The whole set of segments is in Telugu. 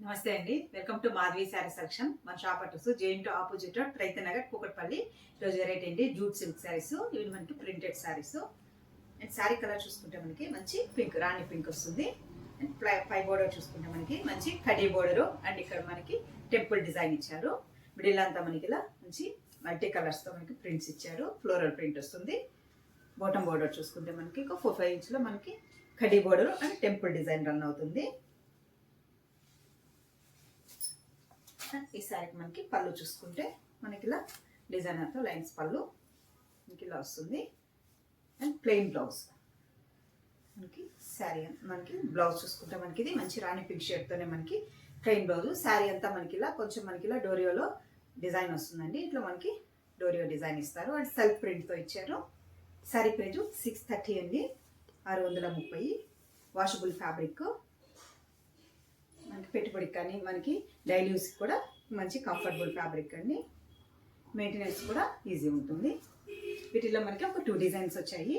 నమస్తే అండి. Welcome to Madhavi sari selection. మన shop address JNT opposite Raitanagar Kukatpally. ఈరోజు వెరైటీ అండి జూట్ సిల్క్ శారీస్. ఇవి మనకి printed saris. And sari colour చూసుకుంటే మనకి మంచి పింక్, రాణి పింక్ వస్తుంది. అండ్ పై బోర్డర్ చూసుకుంటే మనకి మంచి కడీ బోర్డర్. అండ్ ఇక్కడ మనకి టెంపుల్ డిజైన్ ఇచ్చారు. మిడిల్ అంతా మనకి ఇలా మంచి మల్టీ కలర్స్ తో మనకి ప్రింట్స్ ఇచ్చారు. ఫ్లోరల్ ప్రింట్ వస్తుంది. బాటమ్ బోర్డర్ చూసుకుంటే మనకి ఒక 4-5 ఇంచ్లో మనకి khadi border and temple design run అవుతుంది. ఈ శారీకి మనకి పళ్ళు చూసుకుంటే మనకి ఇలా డిజైనర్తో లైన్స్ పళ్ళు మనకి ఇలా వస్తుంది. అండ్ ప్లెయిన్ బ్లౌజ్ మనకి శారీ మనకి బ్లౌజ్ చూసుకుంటే మనకి ఇది మంచి రాణి పింక్ షేడ్తోనే మనకి ప్లెయిన్ బ్లౌజ్. శారీ అంతా మనకి ఇలా కొంచెం మనకి ఇలా డోరియోలో డిజైన్ వస్తుందండి. ఇట్లా మనకి డోరియో డిజైన్ ఇస్తారు. అండ్ సెల్ఫ్ ప్రింట్తో ఇచ్చారు. శారీ ప్రైజ్ 630 అండి, 630. Washable fabric. మనకి పెట్టుబడికి కానీ మనకి డైలీ యూస్కి కూడా మంచి కంఫర్టబుల్ ఫ్యాబ్రిక్ అండి. మెయింటెనెన్స్ కూడా ఈజీ ఉంటుంది. వీటిలో మనకి ఒక 2 డిజైన్స్ వచ్చాయి.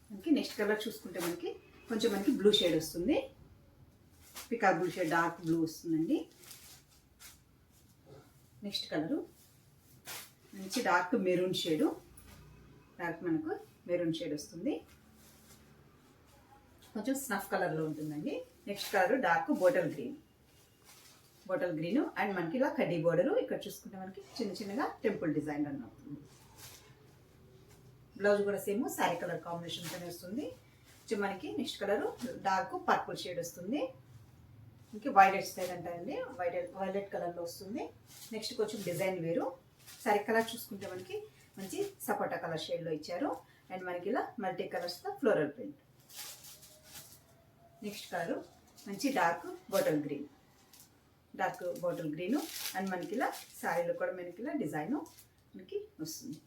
మనకి నెక్స్ట్ కలర్ చూసుకుంటే మనకి కొంచెం మనకి బ్లూ షేడ్ వస్తుంది. పికా బ్లూ షేడ్, డార్క్ బ్లూ వస్తుందండి. నెక్స్ట్ కలరు మంచి డార్క్ మెరూన్ షేడు. డార్క్ మనకు మెరూన్ షేడ్ వస్తుంది. కొంచెం స్నఫ్ కలర్లో ఉంటుందండి. Next colour dark bottle green and మనకి ఇలా కడ్డీ బోర్డరు. ఇక్కడ చూసుకుంటే మనకి చిన్న చిన్నగా టెంపుల్ డిజైన్ రన్ అవుతుంది. బ్లౌజ్ కూడా సేమ్ శారీ కలర్ కాంబినేషన్తోనే వస్తుంది. మనకి next colour dark purple shade వస్తుంది. ఇంక వైలెట్ సైడ్ అంటారండి, వైలెట్ కలర్లో వస్తుంది. నెక్స్ట్ కొంచెం డిజైన్ వేరు. శారీ కలర్ చూసుకుంటే మనకి మంచి సపోటా కలర్ షేడ్లో ఇచ్చారు. అండ్ మనకి ఇలా మల్టీ కలర్స్తో ఫ్లోరల్ ప్రింట్. నెక్స్ట్ కలర్ మంచి డార్క్ బాటిల్ గ్రీన్ అండ్ మనకి ఇలా శారీలో కూడా మనకి ఇలా డిజైన్ మనకి వస్తుంది.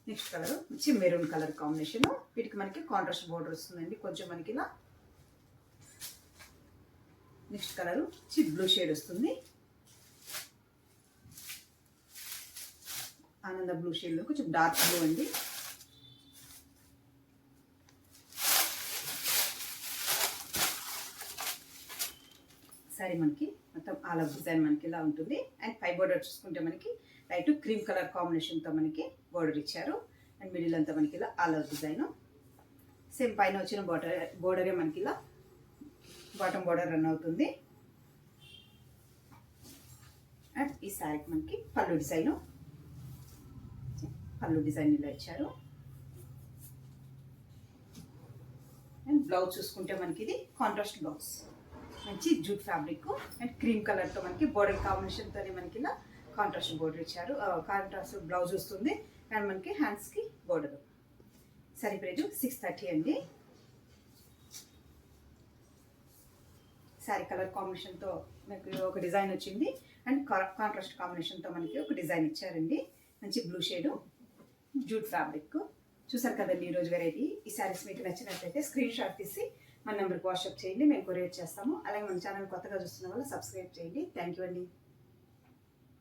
నెక్స్ట్ కలర్ మంచి మెరూన్ కలర్ కాంబినేషన్. వీటికి మనకి కాంట్రాస్ట్ బోర్డర్ వస్తుందండి కొంచెం మనకి ఇలా. నెక్స్ట్ కలర్ మంచి బ్లూ షేడ్ వస్తుంది. ఆనంద బ్లూ షేడ్లో కొంచెం డార్క్ బ్లూ అండి. సారీ మనకి మొత్తం ఆల్ ఓవర్ డిజైన్ మనకి ఇలా ఉంటుంది. అండ్ పై బోర్డర్ చూసుకుంటే మనకి లైట్ క్రీమ్ కలర్ కాంబినేషన్తో మనకి బోర్డర్ ఇచ్చారు. అండ్ మిడిల్ అంతా మనకి ఇలా ఆల్ ఓవర్ డిజైన్. సేమ్ పైన వచ్చిన బోర్డరే మనకి ఇలా బాటమ్ బోర్డర్ రన్ అవుతుంది. అండ్ ఈ శారీకి మనకి పళ్ళు డిజైన్ ఇలా ఇచ్చారు. అండ్ బ్లౌజ్ చూసుకుంటే మనకి ఇది కాంట్రాస్ట్ బ్లౌజ్. మంచి జూట్ ఫ్యాబ్రిక్ అండ్ క్రీమ్ కలర్తో మనకి బోర్డర్ కాంబినేషన్తోనే మనకి ఇలా కాంట్రాస్ట్ బోర్డర్ ఇచ్చారు. కాంట్రాస్ట్ బ్లౌజ్ వస్తుంది. అండ్ మనకి హ్యాండ్స్కి బోర్డర్. సరీ ప్రైజ్ 630 అండి. శారీ కలర్ కాంబినేషన్తో మనకి ఒక డిజైన్ వచ్చింది. అండ్ కాంట్రాస్ట్ కాంబినేషన్తో మనకి ఒక డిజైన్ ఇచ్చారండి. మంచి బ్లూ షేడు జూట్ ఫ్యాబ్రిక్. చూసారు కదండి ఈరోజు వెరైటీ. ఈ శారీస్ మీకు నచ్చినట్లయితే స్క్రీన్ షాట్ తీసి మన నెంబర్కి వాట్సాప్ చేయండి, మేము కొరియర్ చేస్తాము. అలాగే మన ఛానల్ కొత్తగా చూస్తున్న వాళ్ళు సబ్స్క్రైబ్ చేయండి. థ్యాంక్ యూ అండి.